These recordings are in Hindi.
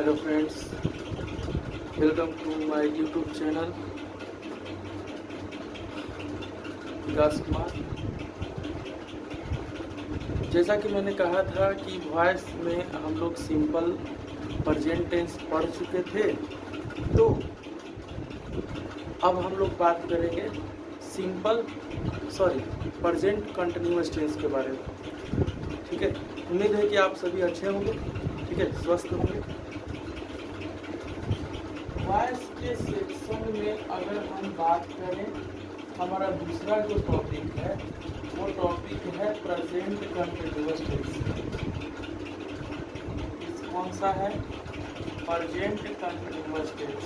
Hello friends, welcome to my YouTube channel Vikas Kumar. जैसा कि मैंने कहा था कि वॉइस में हम लोग सिंपल प्रेजेंट टेंस पढ़ चुके थे, तो अब हम लोग बात करेंगे प्रेजेंट कंटिन्यूअस टेंस के बारे में। ठीक है, उम्मीद है कि आप सभी अच्छे होंगे, ठीक है, स्वस्थ होंगे। वॉइस के सेक्शन में अगर हम बात करें, हमारा दूसरा जो टॉपिक है वो टॉपिक है प्रेजेंट कंटिन्यूअस टेंस। कौन सा है? Present continuous tense.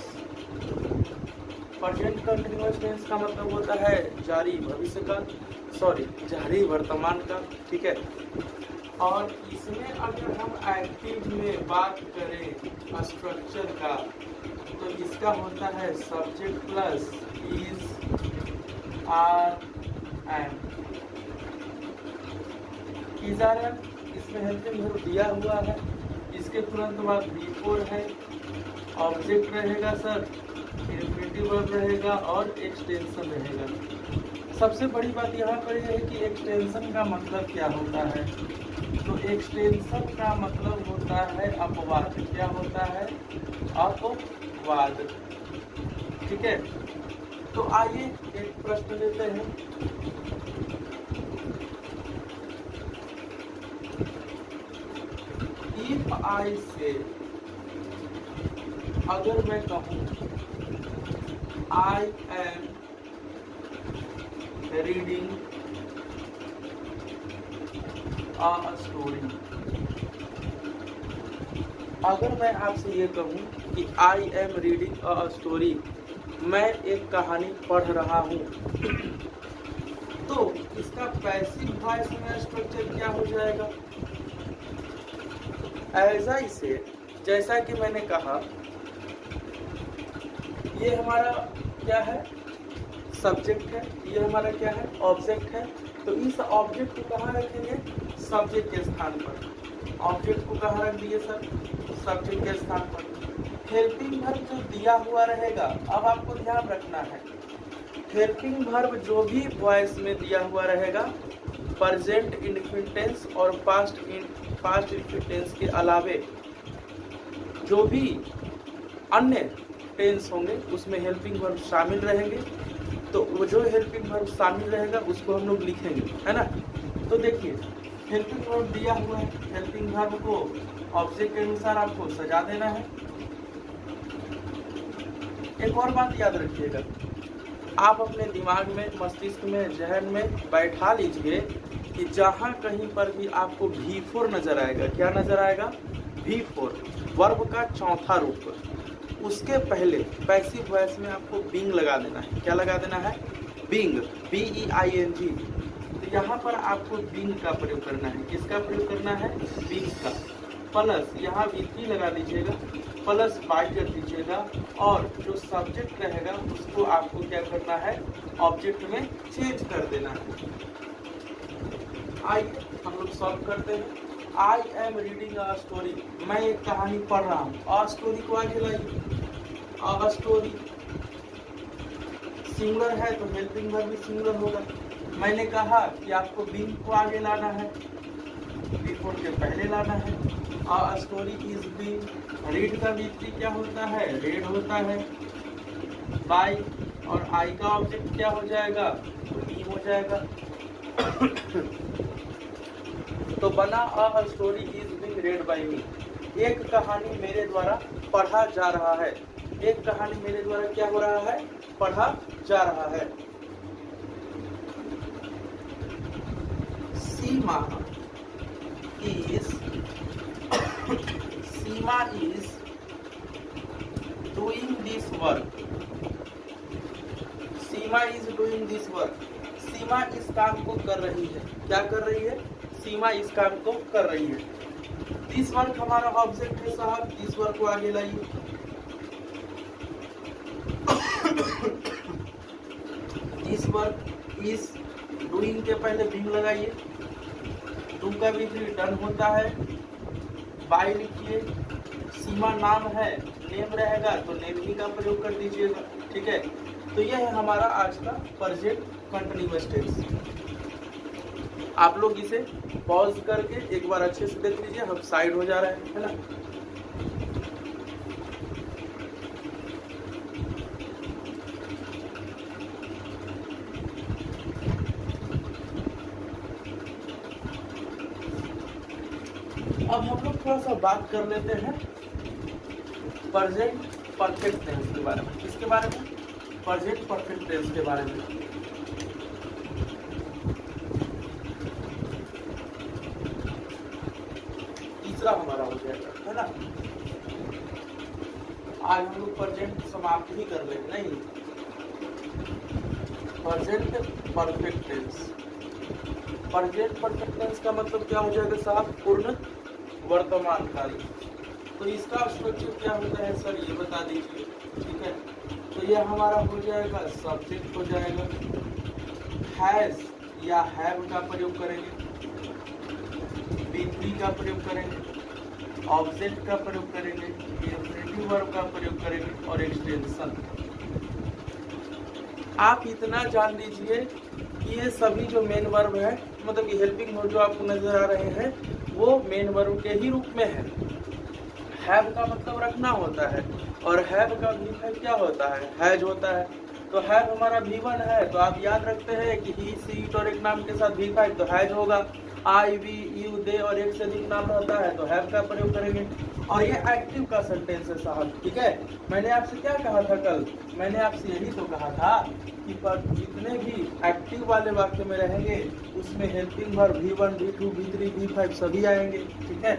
Present continuous tense का मतलब होता है जारी वर्तमान का। ठीक है, और इसमें अगर हम एक्टिव में बात करें स्ट्रक्चर का, तो इसका होता है subject plus is, are, am. Is, are, am इसमें हेल्पिंग वर्ब दिया हुआ है, इसके तुरंत बाद बिफोर है, ऑब्जेक्ट रहेगा सर, इंफिनिटिव वर्ब रहेगा और एक्सटेंशन रहेगा। सबसे बड़ी बात यहाँ पर यह है कि एक्सटेंशन का मतलब क्या होता है। तो एक्सटेंशन का मतलब होता है अपवाद। क्या होता है? अपवाद। ठीक है, तो आइए एक प्रश्न लेते हैं। इफ आई से, अगर मैं कहूँ I am reading a story, अगर मैं आपसे ये कहूँ कि I am reading a story, मैं एक कहानी पढ़ रहा हूँ, तो इसका पैसिव वॉइस में स्ट्रक्चर क्या हो जाएगा? एज आई से, जैसा कि मैंने कहा, ये हमारा क्या है? सब्जेक्ट है। ये हमारा क्या है? ऑब्जेक्ट है। तो इस ऑब्जेक्ट को कहाँ रखेंगे? सब्जेक्ट के स्थान पर। ऑब्जेक्ट को कहाँ रख दिए सर? सब्जेक्ट के स्थान पर। हेल्पिंग वर्ब जो दिया हुआ रहेगा, अब आपको ध्यान रखना है, हेल्पिंग वर्ब जो भी वॉइस में दिया हुआ रहेगा, प्रेजेंट इंडेफिनिट टेंस और पास्ट इंडेफिनिट टेंस के अलावे जो भी अन्य टेंस होंगे उसमें हेल्पिंग वर्ब शामिल रहेंगे। तो वो जो हेल्पिंग वर्ब शामिल रहेगा उसको हम लोग लिखेंगे, है ना। तो देखिए, हेल्पिंग वर्ब दिया हुआ है, हेल्पिंग वर्ब को ऑब्जेक्ट के अनुसार आपको सजा देना है। एक और बात याद रखिएगा, आप अपने दिमाग में, मस्तिष्क में, जहन में बैठा लीजिए कि जहाँ कहीं पर भी आपको V4 नजर आएगा, क्या नजर आएगा? V4, वर्ब का चौथा रूप, उसके पहले पैसिव वॉइस में आपको बीइंग लगा देना है। क्या लगा देना है? Being, BEING। तो यहाँ पर आपको बीइंग का प्रयोग करना है। किसका प्रयोग करना है? बीइंग का। प्लस यहाँ VP लगा दीजिएगा, प्लस बाई कर दीजिएगा, और जो सब्जेक्ट रहेगा उसको आपको क्या करना है? ऑब्जेक्ट में चेंज कर देना है। आइए हम लोग सॉल्व करते हैं। I am reading a story, मैं एक कहानी पढ़ रहा हूँ। अ स्टोरी को आगे लाइए। अ स्टोरी सिंगुलर है तो हेल्पिंग वर्ब भी सिंगुलर होगा। मैंने कहा कि आपको बीइंग को आगे लाना है, बिफोर के पहले लाना है। अ स्टोरी इज बीइंग, रीड का विपरीत क्या होता है? रेड होता है। बाय और आई का ऑब्जेक्ट क्या हो जाएगा? मी हो जाएगा। तो बना a story is being read by me, एक कहानी मेरे द्वारा पढ़ा जा रहा है। एक कहानी मेरे द्वारा क्या हो रहा है? पढ़ा जा रहा है। Seema is doing this work. Seema is doing this work, Seema इस काम को कर रही है। क्या कर रही है? सीमा इस काम को कर रही है। दिस वर्क हमारा ऑब्जेक्ट है साहब, दिस वर्क को आगे लाइए। दिस वर्क इज डूइंग के पहले बीइंग लगाइए। डू का भी डन होता है, बाय लिखिए, सीमा नाम है, नेम रहेगा तो नेम ही का प्रयोग कर दीजिएगा, ठीक है। तो यह है हमारा आज का प्रेजेंट कंटिन्यूअस टेंस। आप लोग इसे पॉज करके एक बार अच्छे से देख लीजिए, हम साइड हो जा रहे हैं, है ना। अब हम लोग थोड़ा सा बात कर लेते हैं प्रेजेंट परफेक्ट टेंस के बारे में। किसके बारे में? प्रेजेंट परफेक्ट टेंस के बारे में। तीसरा हमारा हो जाएगा, है ना। आज हम लोग प्रेजेंट समाप्त ही कर लेंगे, नहीं, present perfect tense. Present perfect tense का मतलब क्या हो जाएगा साहब? पूर्ण वर्तमान काल। तो इसका स्ट्रक्चर क्या होता है सर, ये बता दीजिए, ठीक है। तो ये हमारा हो जाएगा, सब्जेक्ट हो जाएगा, हैज या हैव का प्रयोग करेंगे, बी का प्रयोग करेंगे, ऑब्जेक्ट का प्रयोग करेंगे, इंफिनिटिव वर्ब का प्रयोग करेंगे और एक्सटेंशन। आप इतना जान लीजिए कि ये सभी जो मेन वर्ब है, मतलब कि हेल्पिंग वर्ब जो आपको नजर आ रहे हैं, वो मेन वर्ब के ही रूप में है। हैव का मतलब रखना होता है और हैव का भी क्या होता है? हैज होता है। तो हैव हमारा V1 है, तो आप याद रखते हैं कि ही, सी, इट और एक नाम के साथ V5 तो हैज होगा। आई, वी, यू, दे और एक से अधिक नाम रहता है तो हैव का प्रयोग करेंगे। और ये एक्टिव का सेंटेंस है साहब, ठीक है। मैंने आपसे क्या कहा था कल? मैंने आपसे यही तो कहा था कि जितने भी एक्टिव वाले वाक्य में रहेंगे उसमें helping verb V1, V2, V3, V5 सभी आएंगे, ठीक है।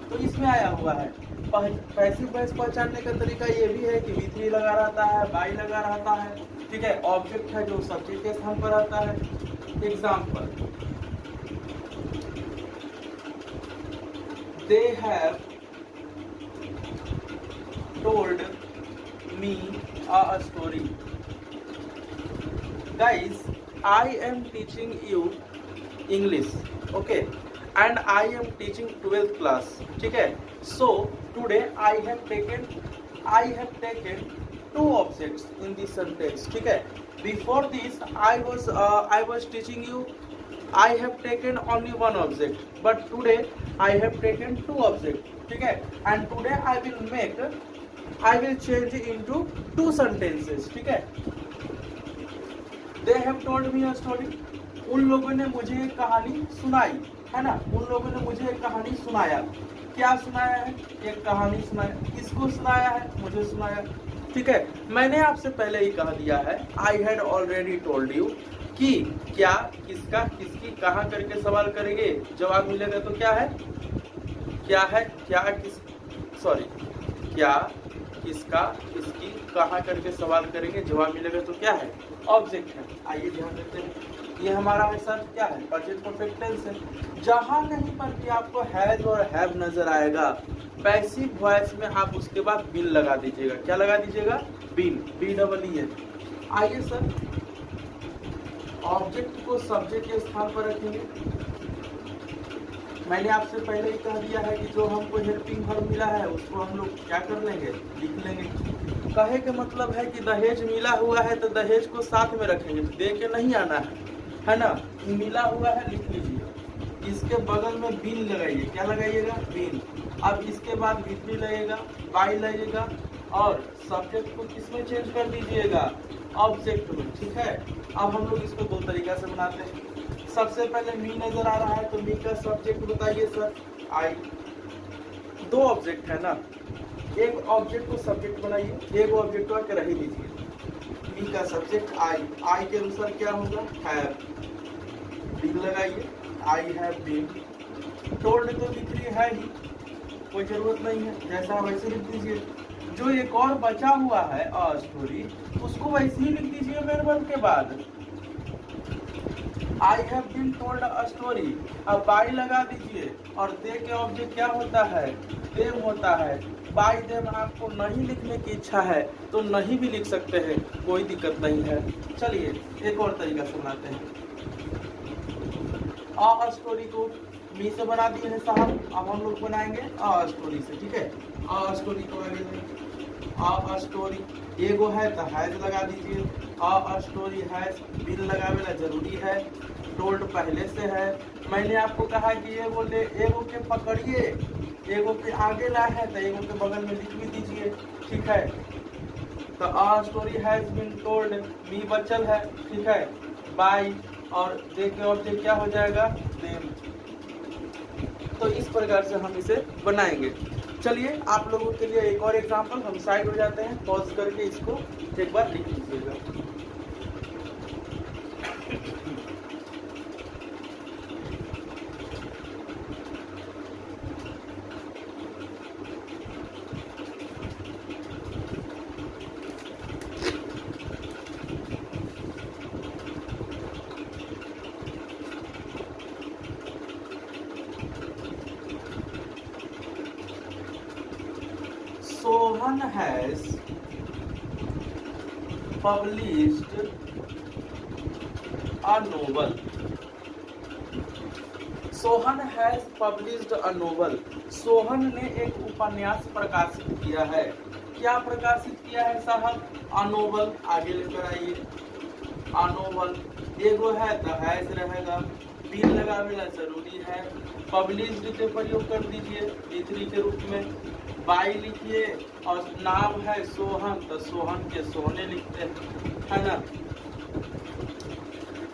तो इसमें आया हुआ है। पैसिव वॉइस पहचानने का तरीका ये भी है कि V3 लगा रहता है, बाई लगा रहता है, ठीक है। ऑब्जेक्ट है जो सब्जेक्ट के स्थान पर आता है। Example, they have told me a story. Guys, I am teaching you English, okay, and I am teaching 12th class, ठीक है। So today I have taken two objects in this sentence, ठीक है। Before this I was teaching you, I have taken only one object, but today I have taken two objects, ठीक है। And today I will change into two sentences, ठीक है। They have told me a story. उन लोगों ने मुझे एक कहानी सुनाई, है ना। उन लोगों ने मुझे एक कहानी सुनाया। क्या सुनाया है? एक कहानी सुनाया। किसको सुनाया है? मुझे सुनाया, ठीक है। मैंने आपसे पहले ही कह दिया है, I had already told you, कि क्या, किसका, किसकी, कहाँ करके सवाल करेंगे, जवाब मिलेगा तो क्या है? क्या है? क्या, किस, सॉरी, क्या, किसका, किसकी, कहाँ करके सवाल करेंगे, जवाब मिलेगा तो क्या है? ऑब्जेक्ट है। आइए ध्यान देते हैं, ये हमारा वैसा क्या है? प्रेजेंट परफेक्ट टेंस है। जहां नहीं पर कि आपको हैज और हैव नजर आएगा, पैसिव वॉइस में आप उसके बाद बीन लगा दीजिएगा। क्या लगा दीजिएगा? Been, B-E-E। आइए सर, ऑब्जेक्ट को सब्जेक्ट के स्थान पर रखेंगे। मैंने आपसे पहले ही कह दिया है कि जो हमको हेल्पिंग वर्ब मिला है उसको हम लोग क्या कर लेंगे? लिख लेंगे। कहे के मतलब है कि दहेज मिला हुआ है तो दहेज को साथ में रखेंगे, दे के नहीं आना है ना। मिला हुआ है लिख लीजिए, इसके बगल में बीन लगाइए। क्या लगाइएगा? बीन। अब इसके बाद V3 लगेगा, बाई लगेगा और सब्जेक्ट को किसमें चेंज कर दीजिएगा? ऑब्जेक्ट में, ठीक है। अब हम लोग इसको दो तरीका से बनाते हैं। सबसे पहले मी नजर आ रहा है तो मी का सब्जेक्ट बताइए सर, आई। दो ऑब्जेक्ट है ना, एक ऑब्जेक्ट को सब्जेक्ट बनाइए, एक ऑब्जेक्ट को आके रही दीजिए। मी का सब्जेक्ट आई, आई के अनुसार क्या होगा? हैव। बीन लगाइए, आई हैव बीन। टोल्ड तो V3 है ही, कोई जरूरत नहीं है, जैसा वैसे लिख दीजिए। जो एक और बचा हुआ है अ स्टोरी, उसको वैसे ही लिख दीजिए मेन वर्ब के बाद। I have been told a story. अब बाई लगा दीजिए और दे के ऑब्जेक्ट क्या होता है? देम होता है। बाई देम आपको नहीं लिखने की इच्छा है तो नहीं भी लिख सकते हैं, कोई दिक्कत नहीं है। चलिए एक और तरीका से बनाते हैं। अ स्टोरी को मी से बना दिए हैं साहब। अब हम लोग बनाएंगे अ स्टोरी से, ठीक है। अ स्टोरी को आगे अ स्टोरी एगो है तो हैज लगा दीजिए। अ स्टोरी हैज बिन लगावेला जरूरी है। टोल्ड पहले से है। मैंने आपको कहा कि एगो के पकड़िए, एगो के आगे ला है तो एगो के बगल में लिख भी दीजिए, ठीक है। तो a story has been told, मी बचल है, ठीक है, बाय, और दे के ऑब्जेक्ट क्या हो जाएगा, देम। तो इस प्रकार से हम इसे बनाएंगे। चलिए आप लोगों के लिए एक और एग्जांपल, हम साइड हो जाते हैं, पॉज करके इसको एक बार लिख लीजिएगा। Sohan has published a novel. Sohan has published a novel. Sohan ने एक उपन्यास प्रकाशित किया है। क्या प्रकाशित किया है साहब? अ नोवेल। आगे लेकर आइए। अ नोवेल एगो है तो हैज रहेगा, बिन लगावेला जरूरी है। पब्लिश्ड के प्रयोग कर दीजिए B3 के रूप में। बाई लिखिए और नाम है सोहन तो सोहन के सोहने लिखते हैं, है ना।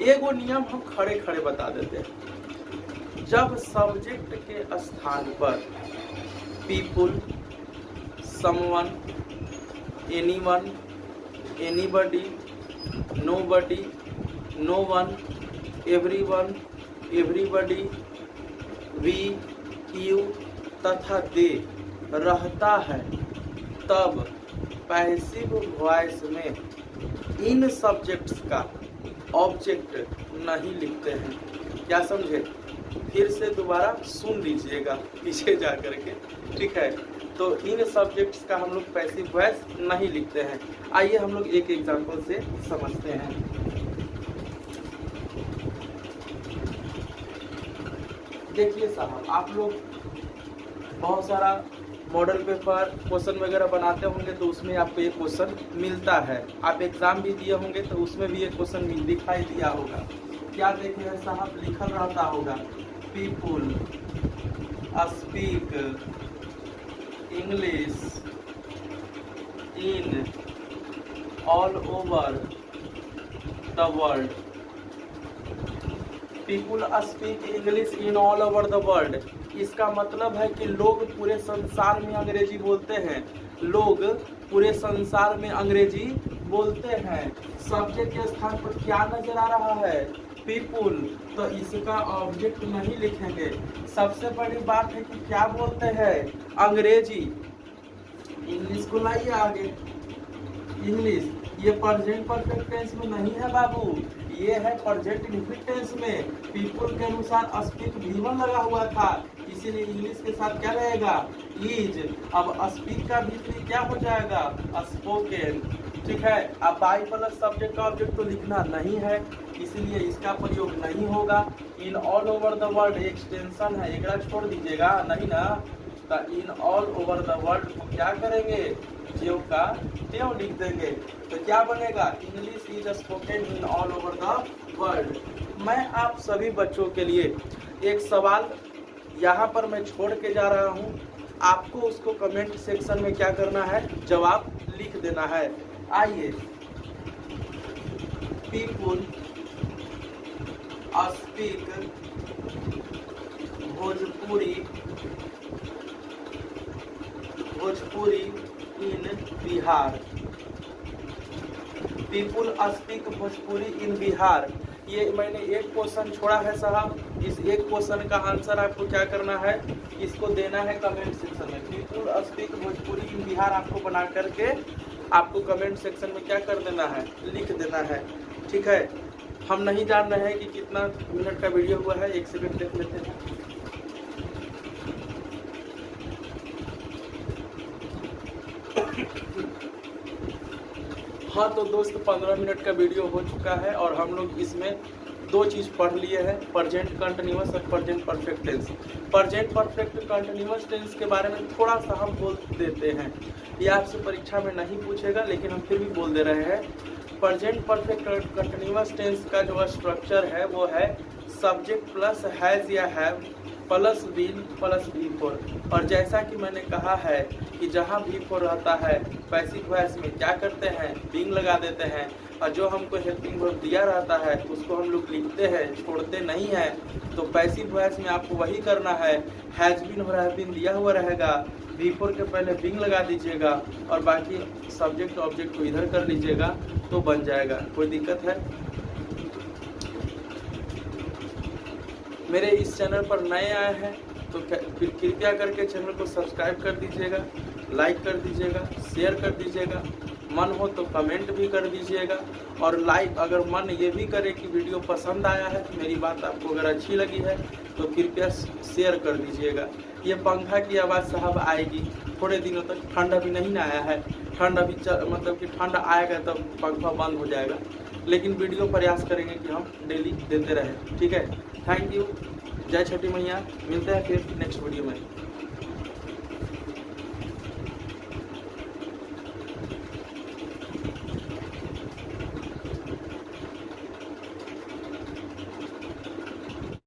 एगो नियम हम खड़े खड़े बता देते हैं। जब सब्जेक्ट के स्थान पर people, someone, anyone, anybody, nobody, no one, everyone, everybody, we, you तथा दे रहता है, तब पैसिव वॉइस में इन सब्जेक्ट्स का ऑब्जेक्ट नहीं लिखते हैं। क्या समझे? फिर से दोबारा सुन लीजिएगा पीछे जा करके, ठीक है। तो इन सब्जेक्ट्स का हम लोग पैसिव वॉइस नहीं लिखते हैं। आइए हम लोग एक एग्जांपल से समझते हैं। देखिए साहब, आप लोग बहुत सारा मॉडल पेपर क्वेश्चन वगैरह बनाते होंगे तो उसमें आपको एक क्वेश्चन मिलता है। आप एग्जाम भी दिए होंगे तो उसमें भी एक क्वेश्चन दिखाई दिया होगा। क्या देखे हैं साहब? लिखल रहता होगा people speak English in all over the world. People speak English in all over the world, इसका मतलब है कि लोग पूरे संसार में अंग्रेजी बोलते हैं। लोग पूरे संसार में अंग्रेजी बोलते हैं। सब्जेक्ट के स्थान पर क्या नजर आ रहा है? पीपुल। तो इसका ऑब्जेक्ट नहीं लिखेंगे। सबसे बड़ी बात है कि क्या बोलते हैं? अंग्रेजी। इंग्लिश को लाइए आगे। इंग्लिश ये प्रेजेंट परफेक्ट टेंस में नहीं है बाबू, ये है प्रेजेंट इंडेफिनिट टेंस में। पीपुल के अनुसार स्पीक V1 लगा हुआ था, इसीलिए इंग्लिश के साथ क्या रहेगा? इज। अब स्पीक का V3 क्या हो जाएगा? स्पोकन, ठीक है। अब बाई प्लस सब्जेक्ट का ऑब्जेक्ट तो लिखना नहीं है, इसीलिए इसका प्रयोग नहीं होगा। In all over the world extension है, एक छोड़ दीजिएगा, नहीं ना। तो in all over the world को क्या करेंगे? ज्यों का त्यों लिख देंगे। तो क्या बनेगा? English is spoken in all over the world. मैं आप सभी बच्चों के लिए एक सवाल यहाँ पर मैं छोड़ के जा रहा हूँ, आपको उसको कमेंट सेक्शन में क्या करना है? जवाब लिख देना है। आइए, पीपुल स्पीक भोजपुरी इन बिहार। पीपुल स्पीक भोजपुरी इन बिहार, ये मैंने एक क्वेश्चन छोड़ा है साहब। इस एक क्वेश्चन का आंसर आपको क्या करना है? इसको देना है कमेंट सेक्शन में। पीपुल स्पीक भोजपुरी इन बिहार आपको बना करके आपको कमेंट सेक्शन में क्या कर देना है? लिख देना है, ठीक है। हम नहीं जान रहे हैं कि कितना मिनट का वीडियो हुआ है, एक सेकंड देख लेते हैं। हाँ तो दोस्त 15 मिनट का वीडियो हो चुका है और हम लोग इसमें दो चीज़ पढ़ लिए हैं, प्रेजेंट कंटिन्यूअस और present perfect tense. Present perfect continuous tense के बारे में थोड़ा सा हम बोल देते हैं, ये आपसे परीक्षा में नहीं पूछेगा लेकिन हम फिर भी बोल दे रहे हैं। प्रेजेंट परफेक्ट कंटिन्यूअस टेंस का जो स्ट्रक्चर है वो है सब्जेक्ट प्लस हैज़ या have plus been plus V4। और जैसा कि मैंने कहा है कि जहाँ V4 रहता है पैसिव वॉइस में क्या करते हैं, बीइंग लगा देते हैं, और जो हमको हेल्पिंग वर्ब दिया रहता है उसको हम लोग लिखते हैं, छोड़ते नहीं हैं। तो पैसिव वॉइस में आपको वही करना है, हैज़ बीन हो रहा है, बीन दिया हुआ रहेगा, V4 के पहले बीइंग लगा दीजिएगा और बाकी सब्जेक्ट ऑब्जेक्ट को इधर कर लीजिएगा तो बन जाएगा। कोई दिक्कत है? मेरे इस चैनल पर नए आए हैं तो कृपया करके चैनल को सब्सक्राइब कर दीजिएगा, लाइक कर दीजिएगा, शेयर कर दीजिएगा, मन हो तो कमेंट भी कर दीजिएगा। और लाइक अगर मन ये भी करे कि वीडियो पसंद आया है, तो मेरी बात आपको अगर अच्छी लगी है तो कृपया शेयर कर दीजिएगा। ये पंखा की आवाज़ साहब आएगी थोड़े दिनों तक, ठंड अभी नहीं ना आया है, ठंड अभी मतलब कि ठंड आएगा तब पंखा बंद हो जाएगा, लेकिन वीडियो प्रयास करेंगे कि हम डेली देते रहें। ठीक है, थैंक यू, जय छठी मैया। मिलते हैं फिर नेक्स्ट वीडियो में।